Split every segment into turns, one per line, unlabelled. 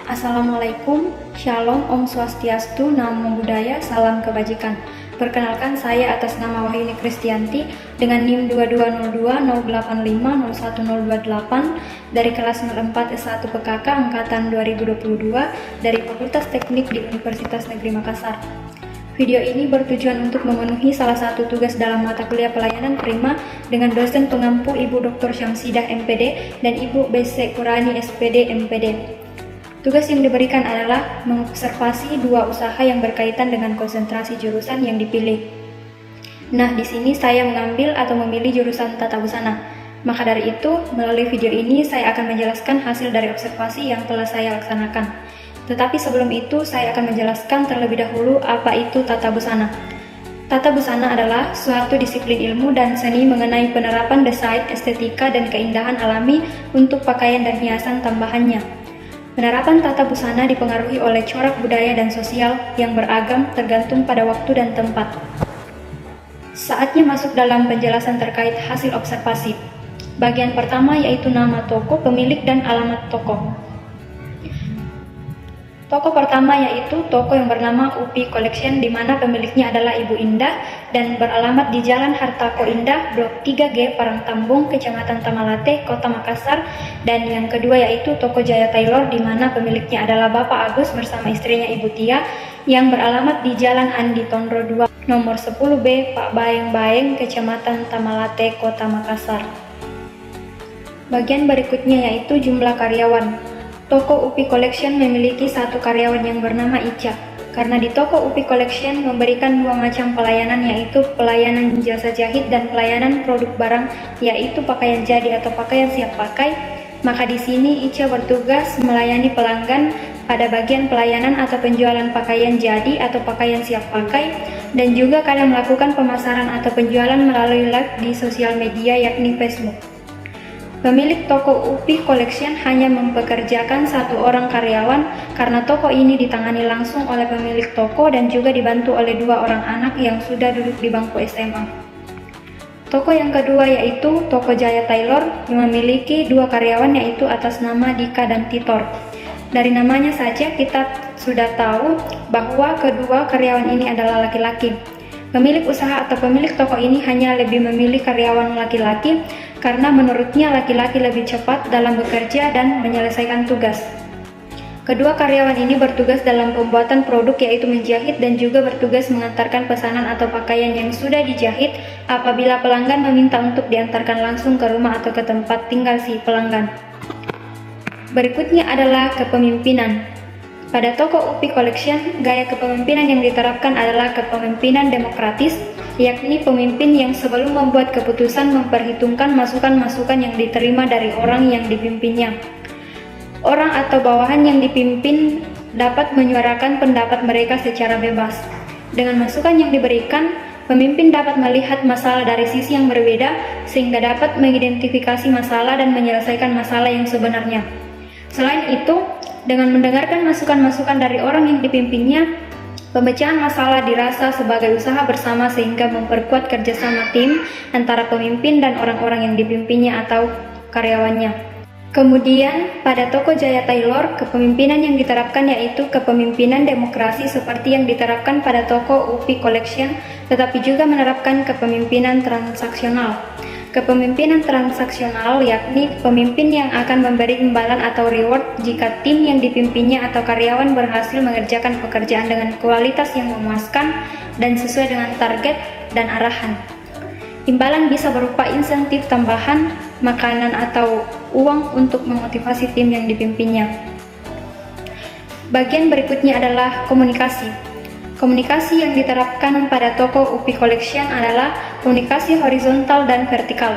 Assalamualaikum, Shalom, Om Swastiastu, Namo Buddhaya, Salam Kebajikan. Perkenalkan, saya atas nama Wahyuni Kristianti dengan NIM 220208501028 dari kelas 04 S1 PKK Angkatan 2022 dari Fakultas Teknik di Universitas Negeri Makassar. Video ini bertujuan untuk memenuhi salah satu tugas dalam mata kuliah pelayanan prima dengan dosen pengampu Ibu Dr. Syamsidah MPD dan Ibu B.C. Kurani SPD MPD. Tugas yang diberikan adalah mengobservasi dua usaha yang berkaitan dengan konsentrasi jurusan yang dipilih. Nah, di sini saya mengambil atau memilih jurusan Tata Busana. Maka dari itu, melalui video ini saya akan menjelaskan hasil dari observasi yang telah saya laksanakan. Tetapi sebelum itu, saya akan menjelaskan terlebih dahulu apa itu Tata Busana. Tata busana adalah suatu disiplin ilmu dan seni mengenai penerapan desain, estetika, dan keindahan alami untuk pakaian dan hiasan tambahannya. Penerapan tata busana dipengaruhi oleh corak budaya dan sosial yang beragam tergantung pada waktu dan tempat. Saatnya masuk dalam penjelasan terkait hasil observasi. Bagian pertama yaitu nama toko, pemilik, dan alamat toko. Toko pertama yaitu toko yang bernama UPI Collection di mana pemiliknya adalah Ibu Indah dan beralamat di Jalan Hartako Indah, Blok 3G, Parangtambung, Kecamatan Tamalate, Kota Makassar. Dan yang kedua yaitu Toko Jaya Tailor di mana pemiliknya adalah Bapak Agus bersama istrinya Ibu Tia yang beralamat di Jalan Andi Tondro 2, nomor 10B, Pak Baeng-Baeng, Kecamatan Tamalate, Kota Makassar. Bagian berikutnya yaitu jumlah karyawan. Toko UPI Collection memiliki satu karyawan yang bernama Ica. Karena di toko UPI Collection memberikan dua macam pelayanan yaitu pelayanan jasa jahit dan pelayanan produk barang yaitu pakaian jadi atau pakaian siap pakai, maka di sini Ica bertugas melayani pelanggan pada bagian pelayanan atau penjualan pakaian jadi atau pakaian siap pakai dan juga kadang melakukan pemasaran atau penjualan melalui live di sosial media yakni Facebook. Pemilik toko UPI Collection hanya mempekerjakan satu orang karyawan karena toko ini ditangani langsung oleh pemilik toko dan juga dibantu oleh dua orang anak yang sudah duduk di bangku SMA. Toko yang kedua yaitu Toko Jaya Tailor yang memiliki dua karyawan yaitu atas nama Dika dan Titor. Dari namanya saja kita sudah tahu bahwa kedua karyawan ini adalah laki-laki. Pemilik usaha atau pemilik toko ini hanya lebih memilih karyawan laki-laki karena menurutnya laki-laki lebih cepat dalam bekerja dan menyelesaikan tugas. Kedua karyawan ini bertugas dalam pembuatan produk yaitu menjahit dan juga bertugas mengantarkan pesanan atau pakaian yang sudah dijahit apabila pelanggan meminta untuk diantarkan langsung ke rumah atau ke tempat tinggal si pelanggan. Berikutnya adalah kepemimpinan. Pada toko UPI Collection, gaya kepemimpinan yang diterapkan adalah kepemimpinan demokratis, yakni pemimpin yang sebelum membuat keputusan memperhitungkan masukan-masukan yang diterima dari orang yang dipimpinnya. Orang atau bawahan yang dipimpin dapat menyuarakan pendapat mereka secara bebas. Dengan masukan yang diberikan, pemimpin dapat melihat masalah dari sisi yang berbeda sehingga dapat mengidentifikasi masalah dan menyelesaikan masalah yang sebenarnya. Selain itu, dengan mendengarkan masukan-masukan dari orang yang dipimpinnya, pemecahan masalah dirasa sebagai usaha bersama sehingga memperkuat kerjasama tim antara pemimpin dan orang-orang yang dipimpinnya atau karyawannya. Kemudian, pada Toko Jaya Tailor, kepemimpinan yang diterapkan yaitu kepemimpinan demokrasi seperti yang diterapkan pada toko UPI Collection, tetapi juga menerapkan kepemimpinan transaksional. Kepemimpinan transaksional yakni pemimpin yang akan memberi imbalan atau reward jika tim yang dipimpinnya atau karyawan berhasil mengerjakan pekerjaan dengan kualitas yang memuaskan dan sesuai dengan target dan arahan. Imbalan bisa berupa insentif tambahan, makanan atau uang untuk memotivasi tim yang dipimpinnya. Bagian berikutnya adalah komunikasi. Komunikasi yang diterapkan pada toko UPI Collection adalah komunikasi horizontal dan vertikal.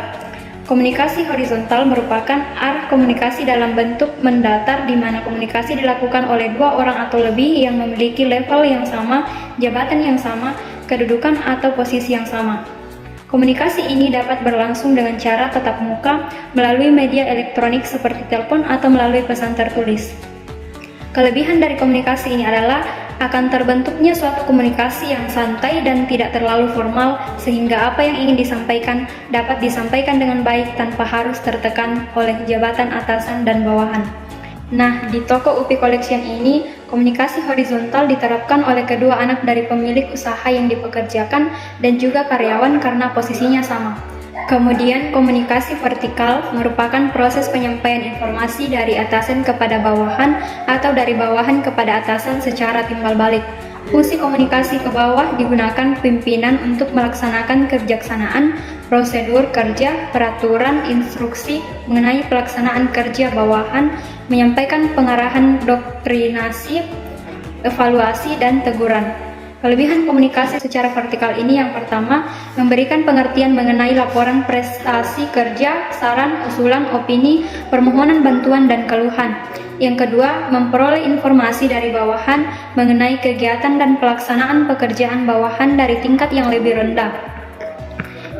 Komunikasi horizontal merupakan arah komunikasi dalam bentuk mendatar di mana komunikasi dilakukan oleh dua orang atau lebih yang memiliki level yang sama, jabatan yang sama, kedudukan atau posisi yang sama. Komunikasi ini dapat berlangsung dengan cara tatap muka melalui media elektronik seperti telepon atau melalui pesan tertulis. Kelebihan dari komunikasi ini adalah akan terbentuknya suatu komunikasi yang santai dan tidak terlalu formal sehingga apa yang ingin disampaikan dapat disampaikan dengan baik tanpa harus tertekan oleh jabatan atasan dan bawahan. Nah, di toko UPI Collection ini, komunikasi horizontal diterapkan oleh kedua anak dari pemilik usaha yang dipekerjakan dan juga karyawan karena posisinya sama. Kemudian, komunikasi vertikal merupakan proses penyampaian informasi dari atasan kepada bawahan atau dari bawahan kepada atasan secara timbal balik. Fungsi komunikasi ke bawah digunakan pimpinan untuk melaksanakan kebijaksanaan, prosedur kerja, peraturan, instruksi mengenai pelaksanaan kerja bawahan, menyampaikan pengarahan doktrinasi, evaluasi, dan teguran. Kelebihan komunikasi secara vertikal ini yang pertama, memberikan pengertian mengenai laporan prestasi kerja, saran, usulan, opini, permohonan bantuan, dan keluhan. Yang kedua, memperoleh informasi dari bawahan mengenai kegiatan dan pelaksanaan pekerjaan bawahan dari tingkat yang lebih rendah.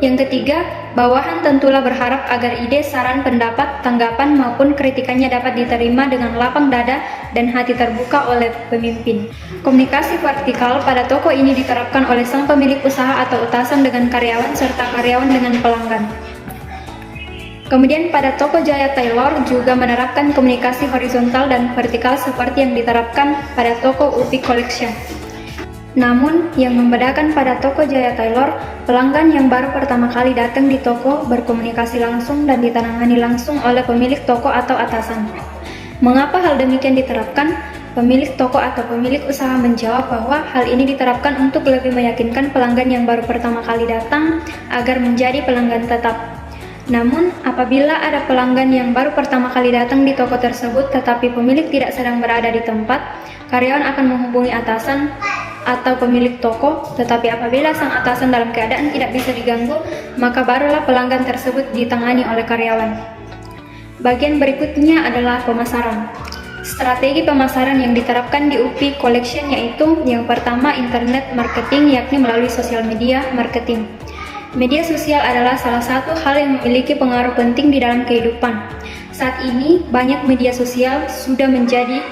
Yang ketiga, bawahan tentulah berharap agar ide, saran, pendapat, tanggapan, maupun kritikannya dapat diterima dengan lapang dada dan hati terbuka oleh pemimpin. Komunikasi vertikal pada toko ini diterapkan oleh sang pemilik usaha atau atasan dengan karyawan serta karyawan dengan pelanggan. Kemudian pada toko Jaya Taylor juga menerapkan komunikasi horizontal dan vertikal seperti yang diterapkan pada toko UPI Collection. Namun, yang membedakan pada toko Jaya Taylor, pelanggan yang baru pertama kali datang di toko berkomunikasi langsung dan ditangani langsung oleh pemilik toko atau atasan. Mengapa hal demikian diterapkan? Pemilik toko atau pemilik usaha menjawab bahwa hal ini diterapkan untuk lebih meyakinkan pelanggan yang baru pertama kali datang agar menjadi pelanggan tetap. Namun, apabila ada pelanggan yang baru pertama kali datang di toko tersebut tetapi pemilik tidak sedang berada di tempat, karyawan akan menghubungi atasan atau pemilik toko, tetapi apabila sang atasan dalam keadaan tidak bisa diganggu, maka barulah pelanggan tersebut ditangani oleh karyawan. Bagian berikutnya adalah pemasaran. Strategi pemasaran yang diterapkan di UPI Collection yaitu yang pertama internet marketing, yakni melalui sosial media marketing. Media sosial adalah salah satu hal yang memiliki pengaruh penting di dalam kehidupan. Saat ini, banyak media sosial sudah menjadi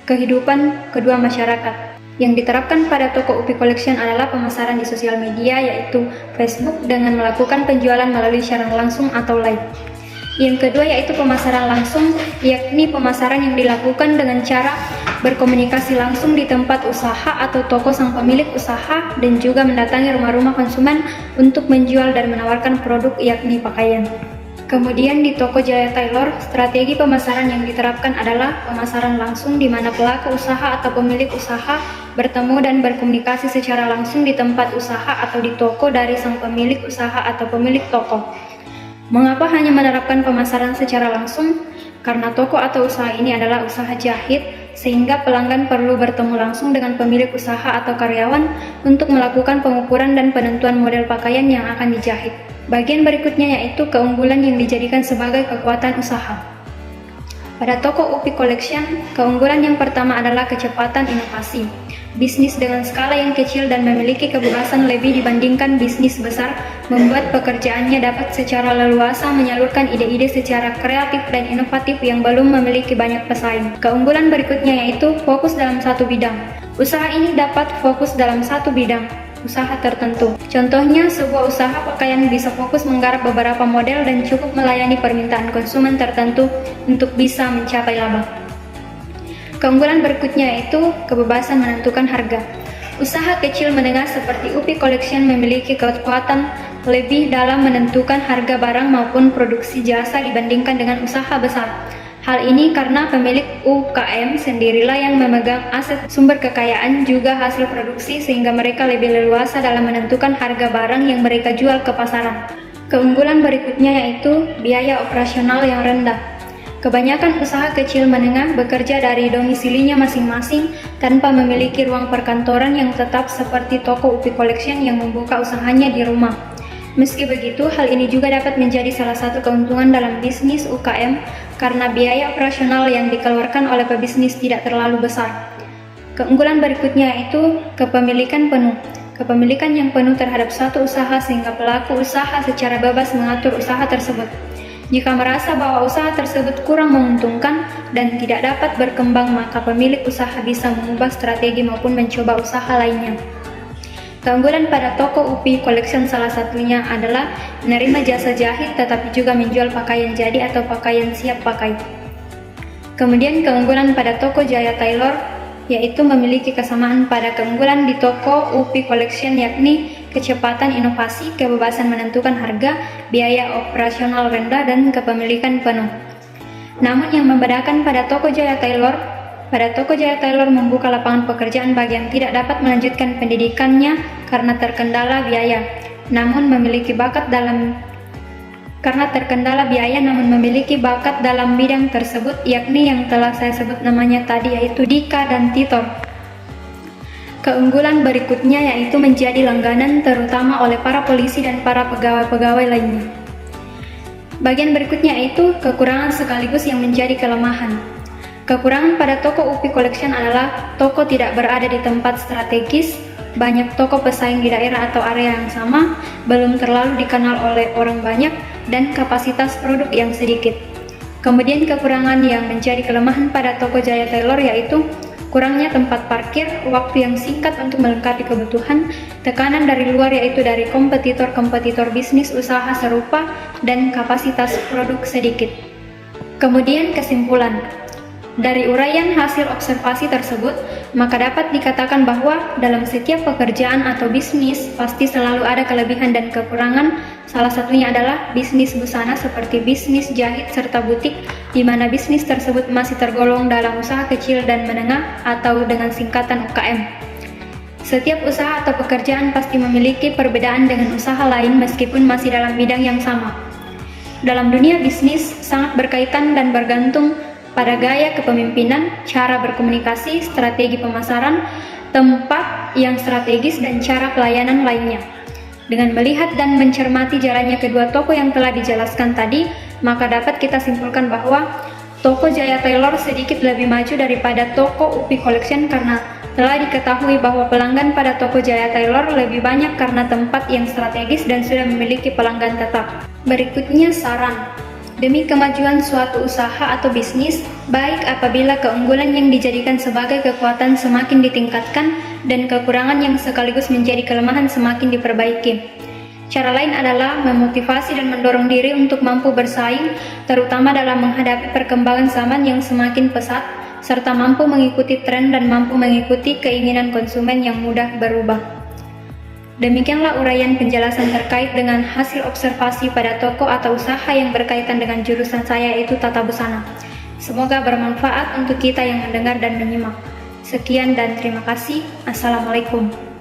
kehidupan kedua masyarakat. Yang diterapkan pada toko UPI Collection adalah pemasaran di sosial media, yaitu Facebook dengan melakukan penjualan melalui siaran langsung atau live. Yang kedua yaitu pemasaran langsung, yakni pemasaran yang dilakukan dengan cara berkomunikasi langsung di tempat usaha atau toko sang pemilik usaha dan juga mendatangi rumah-rumah konsumen untuk menjual dan menawarkan produk yakni pakaian. Kemudian di toko Jaya Taylor, strategi pemasaran yang diterapkan adalah pemasaran langsung di mana pelaku usaha atau pemilik usaha bertemu dan berkomunikasi secara langsung di tempat usaha atau di toko dari sang pemilik usaha atau pemilik toko. Mengapa hanya menerapkan pemasaran secara langsung? Karena toko atau usaha ini adalah usaha jahit, sehingga pelanggan perlu bertemu langsung dengan pemilik usaha atau karyawan untuk melakukan pengukuran dan penentuan model pakaian yang akan dijahit. Bagian berikutnya yaitu keunggulan yang dijadikan sebagai kekuatan usaha. Pada toko UPI Collection, keunggulan yang pertama adalah kecepatan inovasi. Bisnis dengan skala yang kecil dan memiliki kebebasan lebih dibandingkan bisnis besar membuat pekerjaannya dapat secara leluasa menyalurkan ide-ide secara kreatif dan inovatif yang belum memiliki banyak pesaing. Keunggulan berikutnya yaitu fokus dalam satu bidang. Usaha ini dapat fokus dalam satu bidang usaha tertentu. Contohnya, sebuah usaha pakaian bisa fokus menggarap beberapa model dan cukup melayani permintaan konsumen tertentu untuk bisa mencapai laba. Keunggulan berikutnya yaitu kebebasan menentukan harga. Usaha kecil menengah seperti UPI Collection memiliki kekuatan lebih dalam menentukan harga barang maupun produksi jasa dibandingkan dengan usaha besar. Hal ini karena pemilik UKM sendirilah yang memegang aset sumber kekayaan juga hasil produksi sehingga mereka lebih leluasa dalam menentukan harga barang yang mereka jual ke pasaran. Keunggulan berikutnya yaitu biaya operasional yang rendah. Kebanyakan usaha kecil menengah bekerja dari domisilinya masing-masing tanpa memiliki ruang perkantoran yang tetap seperti toko UPI Collection yang membuka usahanya di rumah. Meski begitu, hal ini juga dapat menjadi salah satu keuntungan dalam bisnis UKM karena biaya operasional yang dikeluarkan oleh pebisnis tidak terlalu besar. Keunggulan berikutnya yaitu kepemilikan penuh. Kepemilikan yang penuh terhadap suatu usaha sehingga pelaku usaha secara bebas mengatur usaha tersebut. Jika merasa bahwa usaha tersebut kurang menguntungkan dan tidak dapat berkembang, maka pemilik usaha bisa mengubah strategi maupun mencoba usaha lainnya. Keunggulan pada toko UPI Collection salah satunya adalah menerima jasa jahit tetapi juga menjual pakaian jadi atau pakaian siap pakai. Kemudian keunggulan pada toko Jaya Taylor yaitu memiliki kesamaan pada keunggulan di toko UPI Collection, yakni kecepatan inovasi, kebebasan menentukan harga, biaya operasional rendah, dan kepemilikan penuh. Namun yang membedakan pada toko Jaya Taylor membuka lapangan pekerjaan bagi yang tidak dapat melanjutkan pendidikannya karena terkendala biaya, namun memiliki bakat dalam bidang tersebut, yakni yang telah saya sebut namanya tadi, yaitu Dika dan Titor. Keunggulan berikutnya yaitu menjadi langganan terutama oleh para polisi dan para pegawai-pegawai lainnya. Bagian berikutnya yaitu kekurangan sekaligus yang menjadi kelemahan. Kekurangan pada toko UPI Collection adalah toko tidak berada di tempat strategis, banyak toko pesaing di daerah atau area yang sama, belum terlalu dikenal oleh orang banyak, dan kapasitas produk yang sedikit. Kemudian kekurangan yang menjadi kelemahan pada toko Jaya Taylor yaitu kurangnya tempat parkir, waktu yang singkat untuk melengkapi kebutuhan, tekanan dari luar yaitu dari kompetitor bisnis usaha serupa, dan kapasitas produk sedikit. Kemudian kesimpulan. Dari uraian hasil observasi tersebut, maka dapat dikatakan bahwa dalam setiap pekerjaan atau bisnis pasti selalu ada kelebihan dan kekurangan. Salah satunya adalah bisnis busana seperti bisnis jahit serta butik, di mana bisnis tersebut masih tergolong dalam usaha kecil dan menengah atau dengan singkatan UKM. Setiap usaha atau pekerjaan pasti memiliki perbedaan dengan usaha lain meskipun masih dalam bidang yang sama. Dalam dunia bisnis sangat berkaitan dan bergantung pada gaya kepemimpinan, cara berkomunikasi, strategi pemasaran, tempat yang strategis, dan cara pelayanan lainnya. Dengan melihat dan mencermati jalannya kedua toko yang telah dijelaskan tadi, maka dapat kita simpulkan bahwa toko Jaya Taylor sedikit lebih maju daripada toko UPI Collection karena telah diketahui bahwa pelanggan pada toko Jaya Taylor lebih banyak karena tempat yang strategis dan sudah memiliki pelanggan tetap. Berikutnya saran. Demi kemajuan suatu usaha atau bisnis, baik apabila keunggulan yang dijadikan sebagai kekuatan semakin ditingkatkan dan kekurangan yang sekaligus menjadi kelemahan semakin diperbaiki. Cara lain adalah memotivasi dan mendorong diri untuk mampu bersaing, terutama dalam menghadapi perkembangan zaman yang semakin pesat, serta mampu mengikuti tren dan mampu mengikuti keinginan konsumen yang mudah berubah. Demikianlah uraian penjelasan terkait dengan hasil observasi pada toko atau usaha yang berkaitan dengan jurusan saya, yaitu tata busana. Semoga bermanfaat untuk kita yang mendengar dan menyimak. Sekian dan terima kasih. Assalamualaikum.